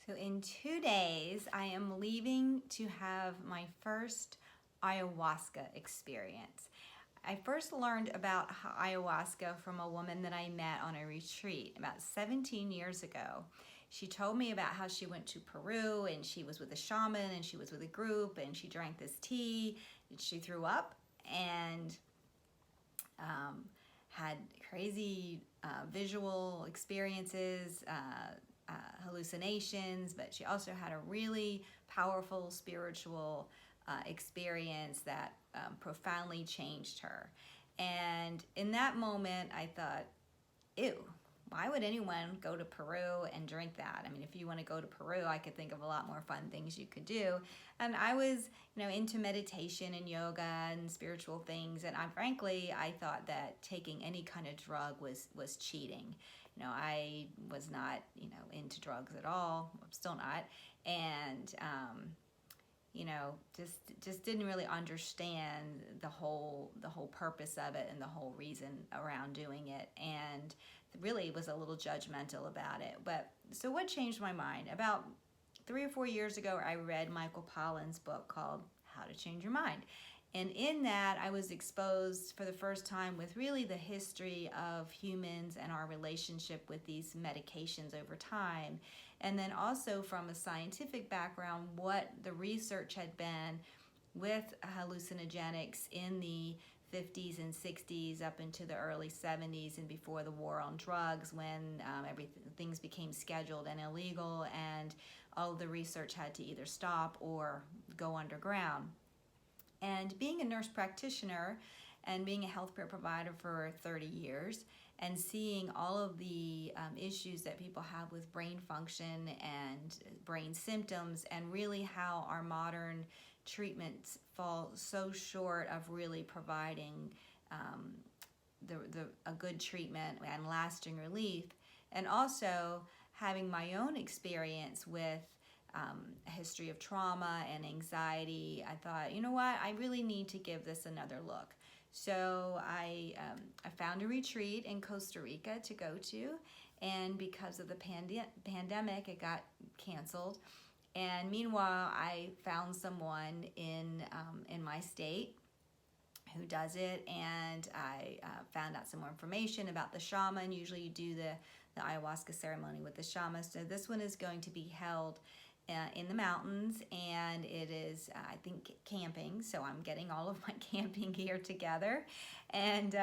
So in 2 days, I am leaving to have my first ayahuasca experience. I first learned about ayahuasca from a woman that I met on a retreat about 17 years ago. She told me about how she went to Peru and she was with a shaman and she was with a group and she drank this tea and she threw up and had crazy visual experiences, hallucinations, but she also had a really powerful spiritual experience that profoundly changed her. And in that moment, I thought, ew, why would anyone go to Peru and drink that? I mean, if you want to go to Peru, I could think of a lot more fun things you could do. And I was, into meditation and yoga and spiritual things. And I thought that taking any kind of drug was cheating. I was not, into drugs at all. I'm still not. And, just didn't really understand the whole purpose of it and the whole reason around doing it, and really was a little judgmental about it. But so what changed my mind? About 3 or 4 years ago, I read Michael Pollan's book called How to Change Your Mind. And in that, I was exposed for the first time with really the history of humans and our relationship with these medications over time. And then also from a scientific background, what the research had been with hallucinogenics in the 50s and 60s up into the early 70s and before the war on drugs, when things became scheduled and illegal and all of the research had to either stop or go underground. And being a nurse practitioner and being a healthcare provider for 30 years and seeing all of the issues that people have with brain function and brain symptoms, and really how our modern treatments fall so short of really providing a good treatment and lasting relief, and also having my own experience with a history of trauma and anxiety, I thought, you know what, I really need to give this another look. So I found a retreat in Costa Rica to go to, and because of the pandemic, it got canceled. And meanwhile, I found someone in my state who does it, and I found out some more information about the shaman. Usually you do the ayahuasca ceremony with the shaman. So this one is going to be held in the mountains, and it is, I think, camping. So I'm getting all of my camping gear together. And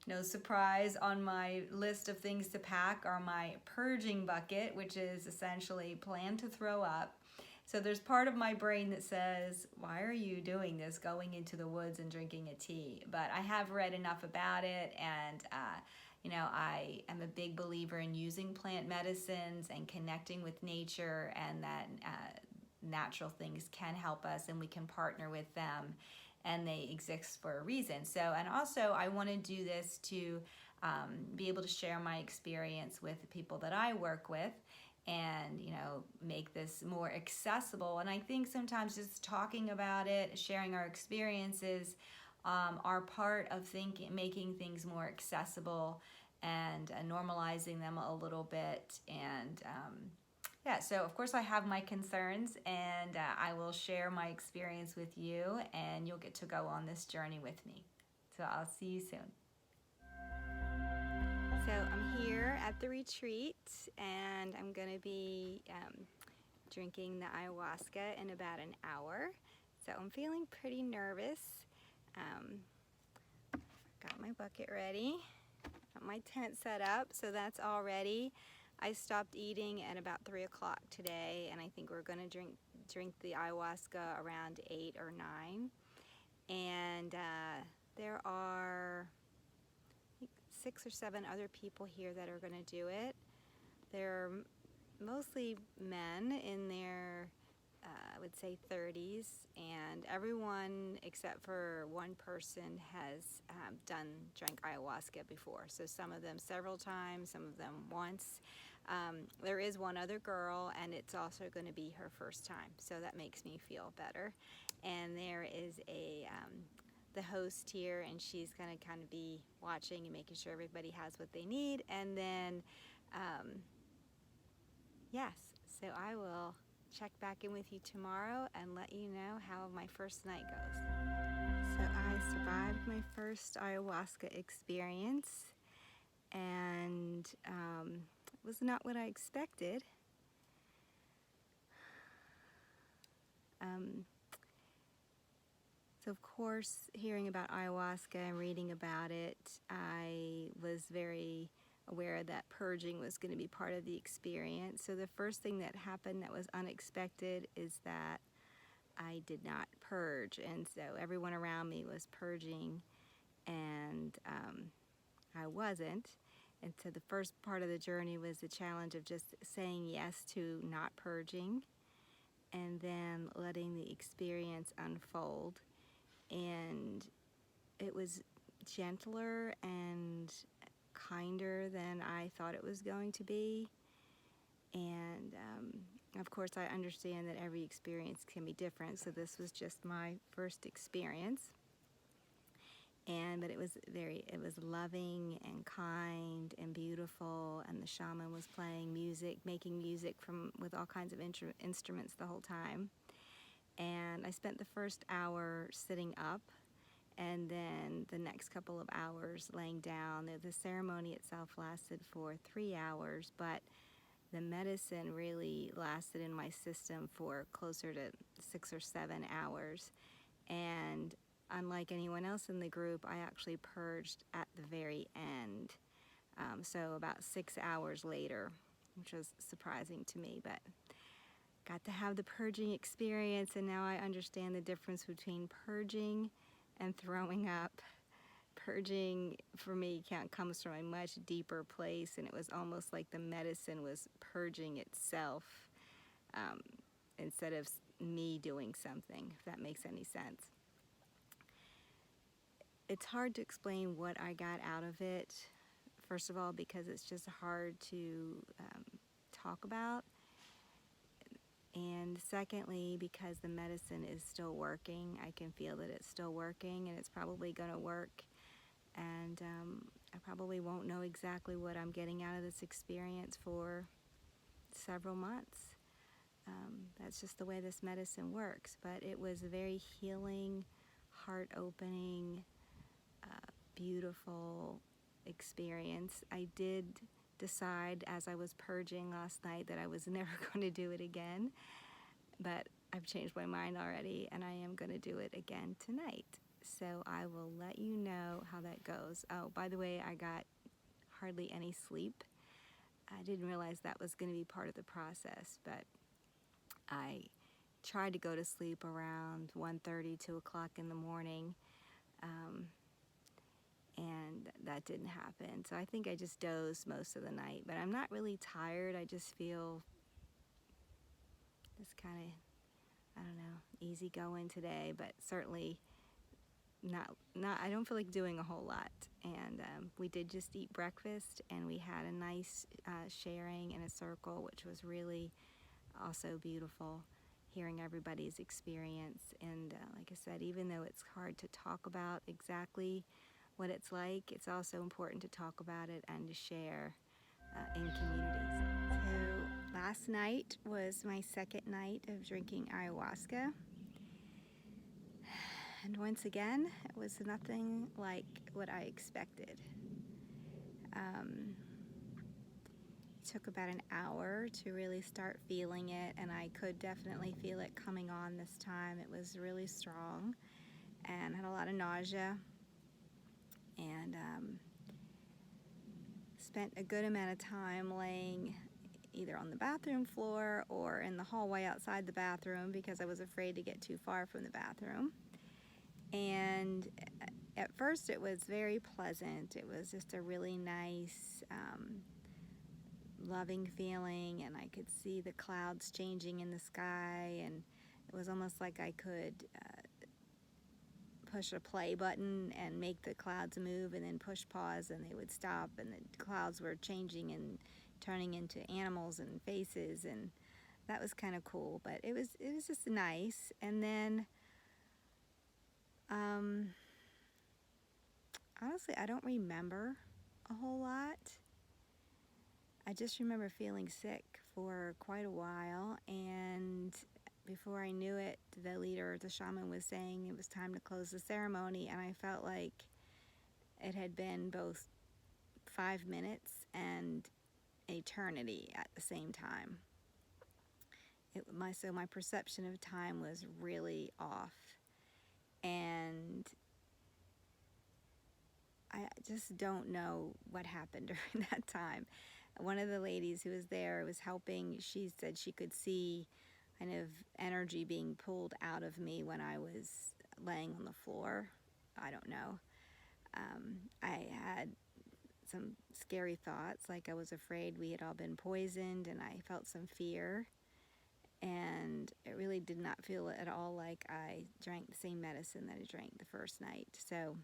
no surprise, on my list of things to pack are my purging bucket, which is essentially plan to throw up. So there's part of my brain that says, why are you doing this, going into the woods and drinking a tea? But I have read enough about it, and I am a big believer in using plant medicines and connecting with nature, and that natural things can help us and we can partner with them, and they exist for a reason. So, and also I want to do this to be able to share my experience with the people that I work with, and make this more accessible. And I think sometimes just talking about it, sharing our experiences, are part of making things more accessible and normalizing them a little bit. And so of course I have my concerns, and I will share my experience with you, and you'll get to go on this journey with me. So I'll see you soon. So I'm here at the retreat, and I'm going to be drinking the ayahuasca in about an hour. So I'm feeling pretty nervous. Got my bucket ready, got my tent set up, so that's all ready. I stopped eating at about 3 o'clock today, and I think we're going to drink the ayahuasca around 8 or 9. And there are 6 or 7 other people here that are going to do it. They're mostly men in their, I would say, 30s, and everyone except for one person has drank ayahuasca before. So some of them several times, some of them once. There is one other girl, and it's also going to be her first time, so that makes me feel better. And there is the host here, and she's going to kind of be watching and making sure everybody has what they need. And then yes, So I will check back in with you tomorrow and let you know how my first night goes. So I survived my first ayahuasca experience, and it was not what I expected. So of course, hearing about ayahuasca and reading about it, I was very aware that purging was going to be part of the experience. So the first thing that happened that was unexpected is that I did not purge, and so everyone around me was purging, and I wasn't. And so the first part of the journey was the challenge of just saying yes to not purging, and then letting the experience unfold. And it was gentler and kinder than I thought it was going to be. And of course, I understand that every experience can be different, so this was just my first experience. But it was loving and kind and beautiful, and the shaman was playing music, making music with all kinds of instruments the whole time. And I spent the first hour sitting up, and then the next couple of hours laying down. The ceremony itself lasted for 3 hours, but the medicine really lasted in my system for closer to 6 or 7 hours. And unlike anyone else in the group, I actually purged at the very end. So about 6 hours later, which was surprising to me, but got to have the purging experience, and now I understand the difference between purging and throwing up. Purging for me comes from a much deeper place, and it was almost like the medicine was purging itself instead of me doing something, if that makes any sense. It's hard to explain what I got out of it, first of all, because it's just hard to talk about. And secondly, because the medicine is still working, I can feel that it's still working, and it's probably going to work. And I probably won't know exactly what I'm getting out of this experience for several months. That's just the way this medicine works. But it was a very healing, heart-opening, beautiful experience. I did decide as I was purging last night that I was never going to do it again, but I've changed my mind already, and I am going to do it again tonight. So I will let you know how that goes. Oh, by the way, I got hardly any sleep. I didn't realize that was going to be part of the process, but I tried to go to sleep around 1:30, 2 o'clock in the morning, and that didn't happen. So I think I just dozed most of the night, but I'm not really tired. I just feel just kind of, I don't know, easy going today, but certainly not I don't feel like doing a whole lot. And we did just eat breakfast, and we had a nice sharing in a circle, which was really also beautiful, hearing everybody's experience. And like I said, even though it's hard to talk about exactly what it's like, it's also important to talk about it and to share in communities. So last night was my second night of drinking ayahuasca. And once again, it was nothing like what I expected. It took about an hour to really start feeling it, and I could definitely feel it coming on this time. It was really strong, and I had a lot of nausea, and spent a good amount of time laying either on the bathroom floor or in the hallway outside the bathroom because I was afraid to get too far from the bathroom. And at first it was very pleasant. It was just a really nice, loving feeling, and I could see the clouds changing in the sky, and it was almost like I could push a play button and make the clouds move, and then push pause and they would stop, and the clouds were changing and turning into animals and faces, and that was kind of cool. But it was just nice. And then honestly, I don't remember a whole lot. I just remember feeling sick for quite a while, and before I knew it, the shaman was saying it was time to close the ceremony, and I felt like it had been both 5 minutes and eternity at the same time. So my perception of time was really off, and I just don't know what happened during that time. One of the ladies who was there was helping. She said she could see kind of energy being pulled out of me when I was laying on the floor. I don't know. I had some scary thoughts, like I was afraid we had all been poisoned, and I felt some fear. And it really did not feel at all like I drank the same medicine that I drank the first night. So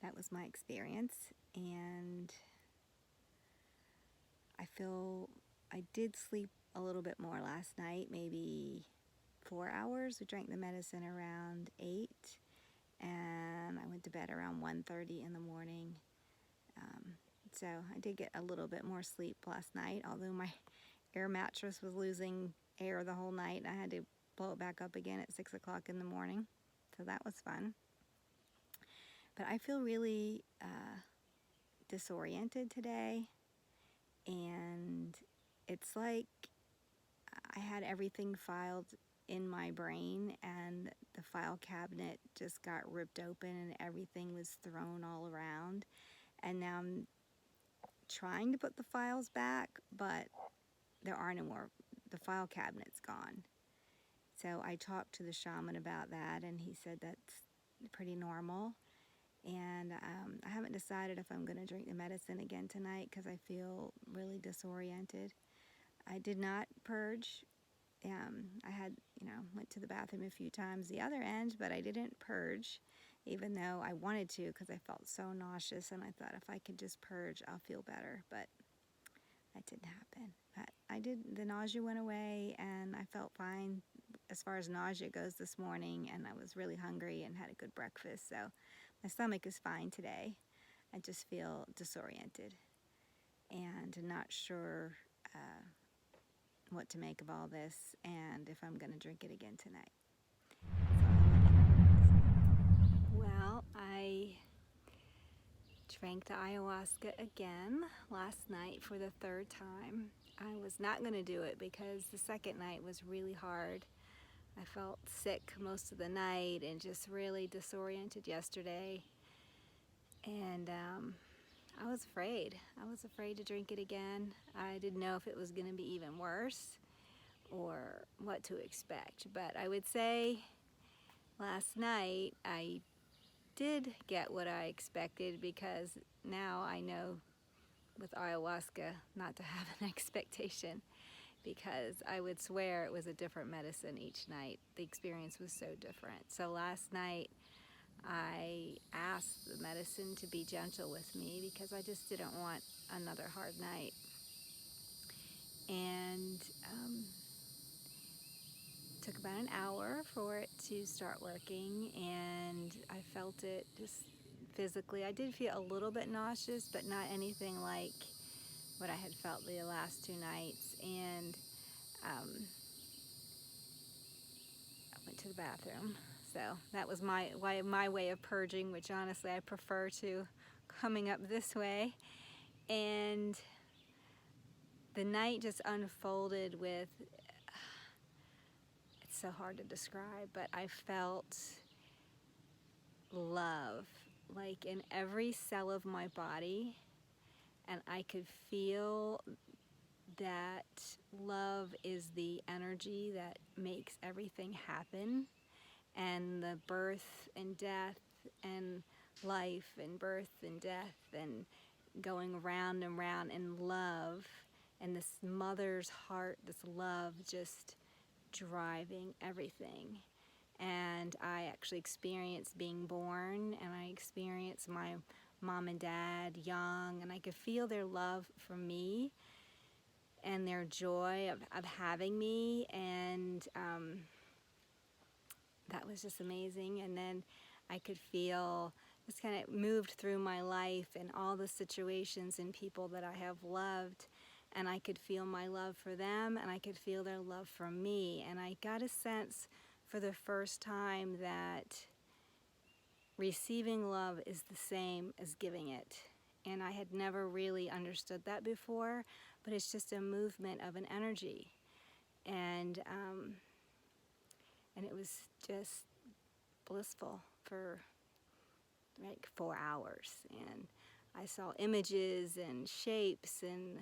that was my experience, and I feel I did sleep a little bit more last night, maybe 4 hours. We drank the medicine around 8, and I went to bed around 1:30 in the morning. So I did get a little bit more sleep last night, although my air mattress was losing air the whole night. I had to blow it back up again at 6 o'clock in the morning, so that was fun. But I feel really disoriented today, and it's like I had everything filed in my brain, and the file cabinet just got ripped open and everything was thrown all around, and now I'm trying to put the files back, but there are no more. The file cabinet's gone. So I talked to the shaman about that, and he said that's pretty normal. And I haven't decided if I'm going to drink the medicine again tonight because I feel really disoriented. I did not purge. I had, went to the bathroom a few times the other end, but I didn't purge, even though I wanted to because I felt so nauseous, and I thought if I could just purge, I'll feel better. But that didn't happen. But the nausea went away, and I felt fine as far as nausea goes this morning, and I was really hungry and had a good breakfast, so my stomach is fine today. I just feel disoriented and not sure what to make of all this and if I'm going to drink it again tonight. Well, I drank the ayahuasca again last night for the 3rd time. I was not going to do it because the second night was really hard. I felt sick most of the night and just really disoriented yesterday. And I was afraid. I was afraid to drink it again. I didn't know if it was going to be even worse or what to expect. But I would say last night I did get what I expected, because now I know with ayahuasca not to have an expectation, because I would swear it was a different medicine each night. The experience was so different. So last night I asked the medicine to be gentle with me because I just didn't want another hard night. And it took about an hour for it to start working, and I felt it just physically. I did feel a little bit nauseous, but not anything like what I had felt the last 2 nights. And I went to the bathroom. So that was my way of purging, which honestly I prefer to coming up this way. And the night just unfolded with, it's so hard to describe, but I felt love, like in every cell of my body, and I could feel that love is the energy that makes everything happen, and the birth and death and life and birth and death and going round and round in love, and this mother's heart, this love just driving everything. And I actually experienced being born, and I experienced my mom and dad young, and I could feel their love for me and their joy of having me, and that was just amazing. And then I could feel just kind of moved through my life and all the situations and people that I have loved, and I could feel my love for them and I could feel their love for me. And I got a sense for the first time that receiving love is the same as giving it. And I had never really understood that before, but it's just a movement of an energy. And it was just blissful for like 4 hours. And I saw images and shapes and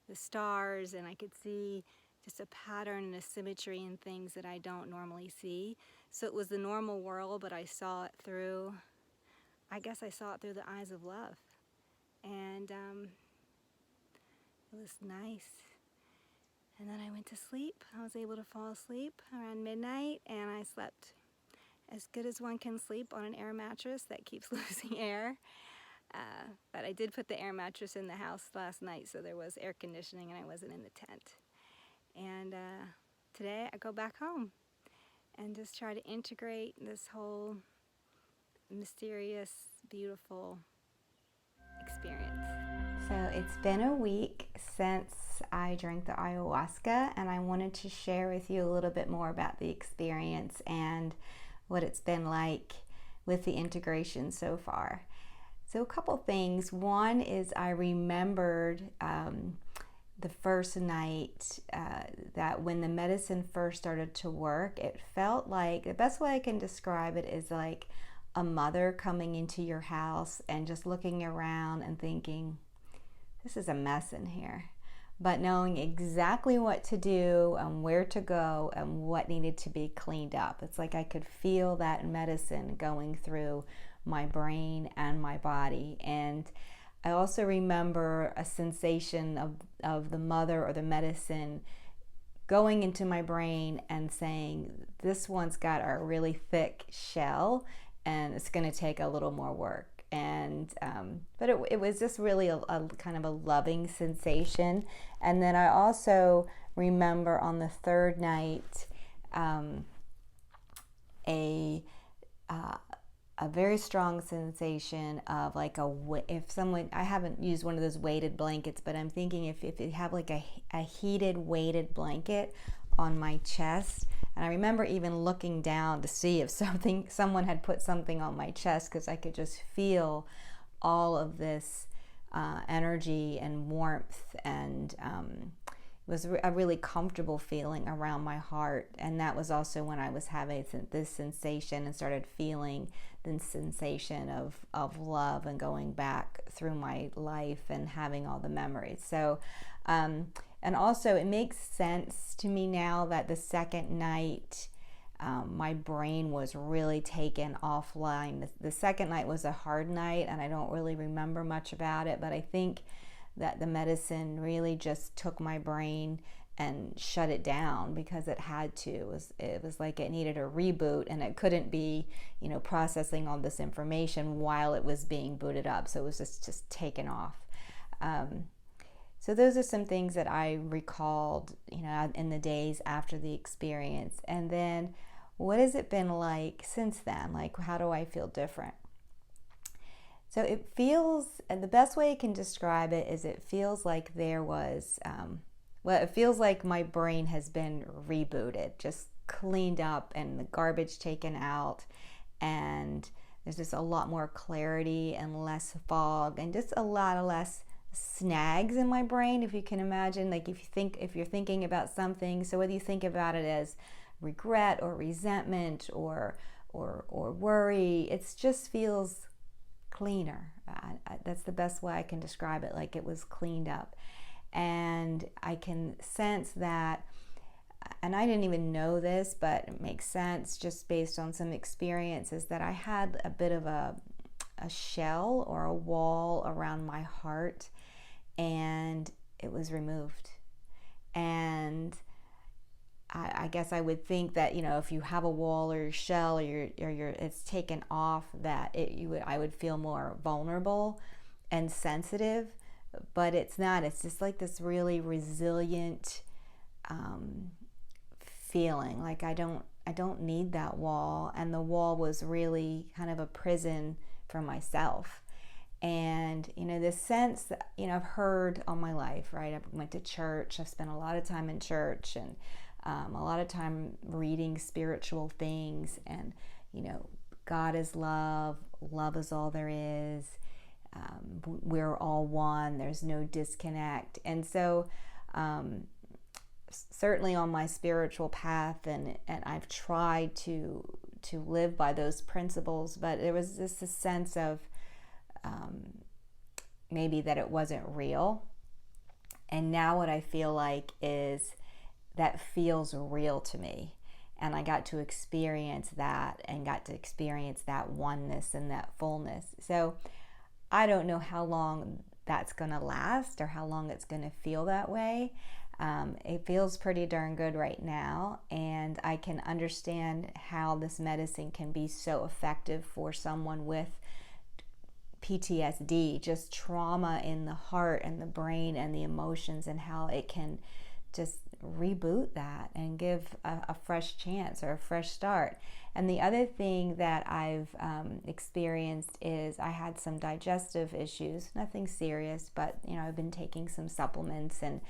the stars, and I could see just a pattern and a symmetry in things that I don't normally see. So it was the normal world, but I saw it through, I guess I saw it through the eyes of love. And it was nice. And then I went to sleep. I was able to fall asleep around midnight, and I slept as good as one can sleep on an air mattress that keeps losing air. But I did put the air mattress in the house last night, so there was air conditioning and I wasn't in the tent. And today I go back home and just try to integrate this whole mysterious, beautiful experience. So it's been a week since I drank the ayahuasca, and I wanted to share with you a little bit more about the experience and what it's been like with the integration so far. So a couple things. One is I remembered the first night that when the medicine first started to work, it felt like, the best way I can describe it is like a mother coming into your house and just looking around and thinking, this is a mess in here, but knowing exactly what to do and where to go and what needed to be cleaned up. It's like I could feel that medicine going through my brain and my body. And I also remember a sensation of the mother or the medicine going into my brain and saying, this one's got a really thick shell and it's going to take a little more work. And but it was just really a kind of a loving sensation. And then I also remember on the third night a very strong sensation of like if someone, I haven't used one of those weighted blankets, but I'm thinking if you have like a heated weighted blanket on my chest. And I remember even looking down to see if someone had put something on my chest, because I could just feel all of this energy and warmth, and it was a really comfortable feeling around my heart. And that was also when I was having this sensation and started feeling the sensation of love and going back through my life and having all the memories. So and also it makes sense to me now that the second night my brain was really taken offline. The second night was a hard night and I don't really remember much about it, but I think that the medicine really just took my brain and shut it down because it had to. It was like it needed a reboot, and it couldn't be, processing all this information while it was being booted up. So it was just taken off. So those are some things that I recalled, in the days after the experience. And then what has it been like since then? Like, how do I feel different? So it feels, and the best way I can describe it is it feels like there was, it feels like my brain has been rebooted, just cleaned up and the garbage taken out. And there's just a lot more clarity and less fog and just a lot of less snags in my brain, if you can imagine. Like if you're thinking about something, so whether you think about it as regret or resentment or worry, it just feels cleaner. That's the best way I can describe it. Like it was cleaned up, and I can sense that, and I didn't even know this, but it makes sense just based on some experiences, that I had a bit of a shell or a wall around my heart, and it was removed. And I guess I would think that, if you have a wall or your shell or it's taken off, that I would feel more vulnerable and sensitive, but it's not. It's just like this really resilient feeling. Like I don't need that wall, and the wall was really kind of a prison for myself. And, this sense that, I've heard all my life, right? I went to church. I've spent a lot of time in church and a lot of time reading spiritual things. And, God is love. Love is all there is. We're all one. There's no disconnect. And so, certainly on my spiritual path, and I've tried to live by those principles, but there was just a sense of maybe that it wasn't real. And now what I feel like is that feels real to me. And I got to experience that and got to experience that oneness and that fullness. So I don't know how long that's going to last or how long it's going to feel that way. It feels pretty darn good right now, and I can understand how this medicine can be so effective for someone with PTSD, just trauma in the heart and the brain and the emotions, and how it can just reboot that and give a fresh chance or a fresh start. And the other thing that I've experienced is I had some digestive issues, nothing serious, but I've been taking some supplements and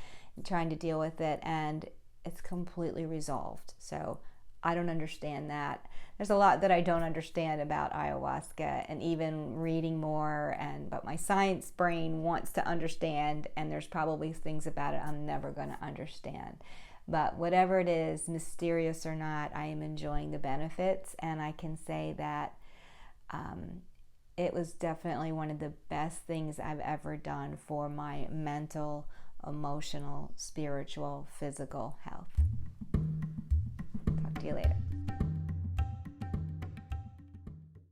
trying to deal with it, and it's completely resolved. So I don't understand that. There's a lot that I don't understand about ayahuasca, and even reading more, but my science brain wants to understand, and there's probably things about it I'm never going to understand. But whatever it is, mysterious or not, I am enjoying the benefits, and I can say that it was definitely one of the best things I've ever done for my mental, emotional, spiritual, physical health. Talk to you later.